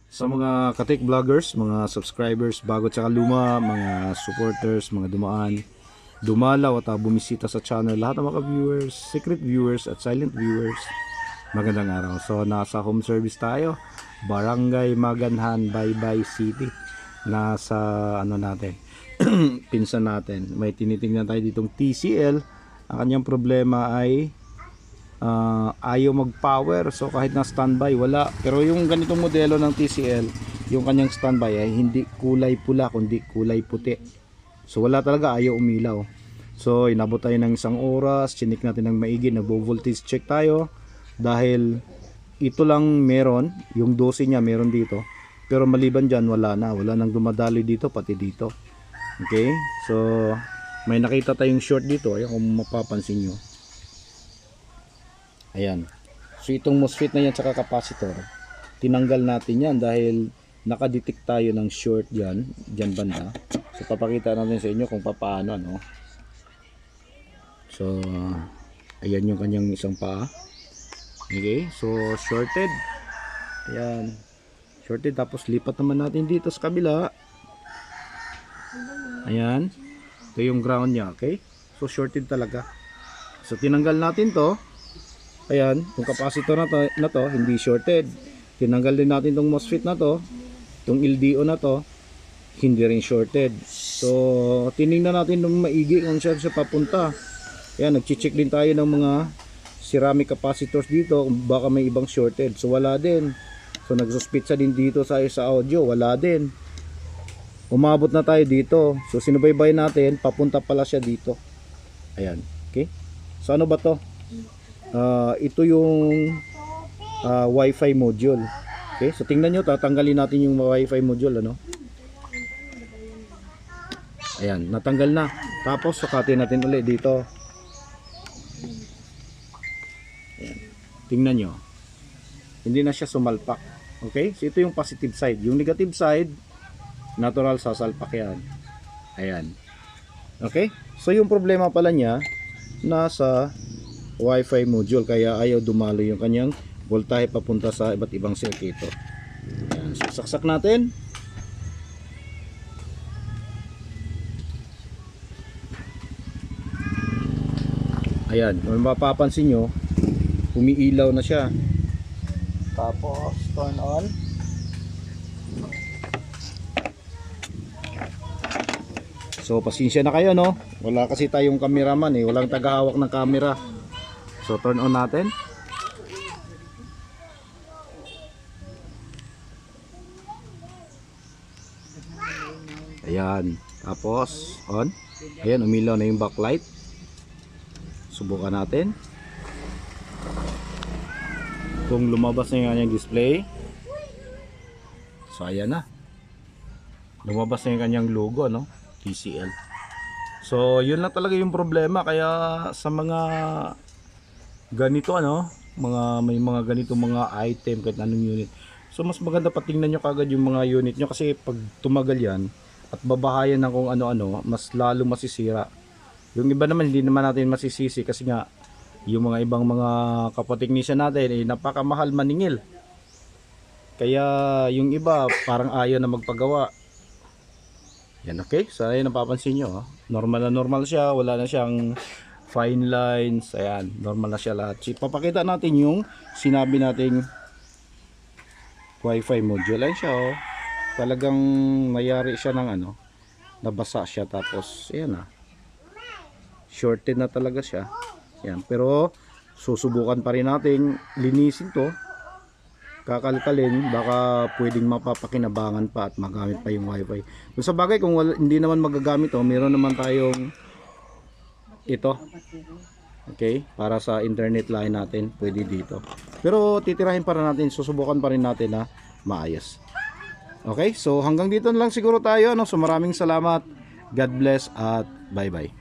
Sa mga katik vloggers, mga subscribers, bago tsaka luma, mga supporters, mga dumaan, dumalaw at bumisita sa channel, lahat ng mga viewers, secret viewers at silent viewers, magandang araw. So nasa home service tayo, Barangay Maganhan, Baybay City. Nasa ano natin, pinsan natin. May tinitingnan tayo ditong TCL. Ang kanyang problema ay ayaw mag-power, so kahit na standby wala. Pero yung ganitong modelo ng TCL, yung kanyang standby ay hindi kulay pula kundi kulay puti, so wala talaga, ayaw umilaw. So inabot tayo ng isang oras, chinik natin ng maigi, nagbo-voltage check tayo dahil ito lang meron, yung 12 niya meron dito, pero maliban dyan wala nang dumadaloy dito, pati dito. Okay, so may nakita tayong short dito, ayan kung mapapansin nyo. Ayan. So itong MOSFET na yan tsaka capacitor, tinanggal natin yan dahil nakadetect tayo ng short dyan banda. So papakita natin sa inyo kung paano, ano. So ayan yung kanyang isang paa. Okay, so shorted. Ayan. Shorted, tapos lipat naman natin dito sa kabila. Ayan. Ito yung ground niya, okay? So shorted talaga. So tinanggal natin to. Ayan, yung capacitor na to hindi shorted. Tinanggal din natin tong MOSFET na to, tong LDO na to, hindi rin shorted. So tiningnan natin ng maigi kung saan siya papunta. Ayan, nagche-check din tayo ng mga ceramic capacitors dito kung baka may ibang shorted. So wala din. So nagsuspitsa din dito sa audio, wala din. Umabot na tayo dito. So sinubaybay natin, papunta pala siya dito. Ayan, okay? So ano ba to? Ito yung Wi-Fi module. Okay, so tingnan nyo, tatanggalin natin yung Wi-Fi module, ano. Ayan, natanggal na. Tapos sukatin natin ulit dito. Ayan, tingnan nyo, hindi na siya sumalpak. Okay, so ito yung positive side. Yung negative side, natural sasalpak yan. Ayan. Okay, so yung problema pala niya nasa Wi-Fi module, kaya ayaw dumalo yung kanyang voltahe papunta sa iba't ibang circuito. Ayan, so saksak natin. Ayan, kung mapapansin nyo, umiilaw na siya. Tapos turn on. So pasensya na kayo, no, wala kasi tayong cameraman, walang tagahawak ng camera. So turn on natin. Ayan, tapos on. Ayan, umilaw na yung backlight. Subukan natin kung lumabas na yung kanyang display. So ayan na, lumabas na yung kanyang logo, no, TCL. So yun lang talaga yung problema. Kaya sa mga ganito, ano, may mga ganito mga item, kahit anong unit, so mas maganda patingnan nyo kagad yung mga unit nyo, kasi pag tumagal yan at babahayan ng kung ano-ano, mas lalo masisira. Yung iba naman hindi naman natin masisisi, kasi nga yung mga ibang mga kapateknisyan natin napakamahal maningil, kaya yung iba parang ayaw na magpagawa. Yan, okay, so ayun, napapansin nyo, normal na normal siya, wala na siyang fine lines. Ayan, normal na siya lahat. Papakita natin yung sinabi nating Wi-Fi module. Ayan siya, oh. Talagang mayari siya ng ano, nabasa siya, tapos ayan na, shorted na talaga siya. Ayan, pero susubukan pa rin natin linisin to, kakalkalin, baka pwedeng mapapakinabangan pa at magamit pa yung Wi-Fi. Kung sa bagay, kung hindi naman magagamit to, meron naman tayong ito, okay, para sa internet line natin, pwede dito. Pero titirahin pa rin natin, susubukan pa rin natin na maayos. Okay, so hanggang dito na lang siguro tayo, no? So maraming salamat, God bless at bye bye.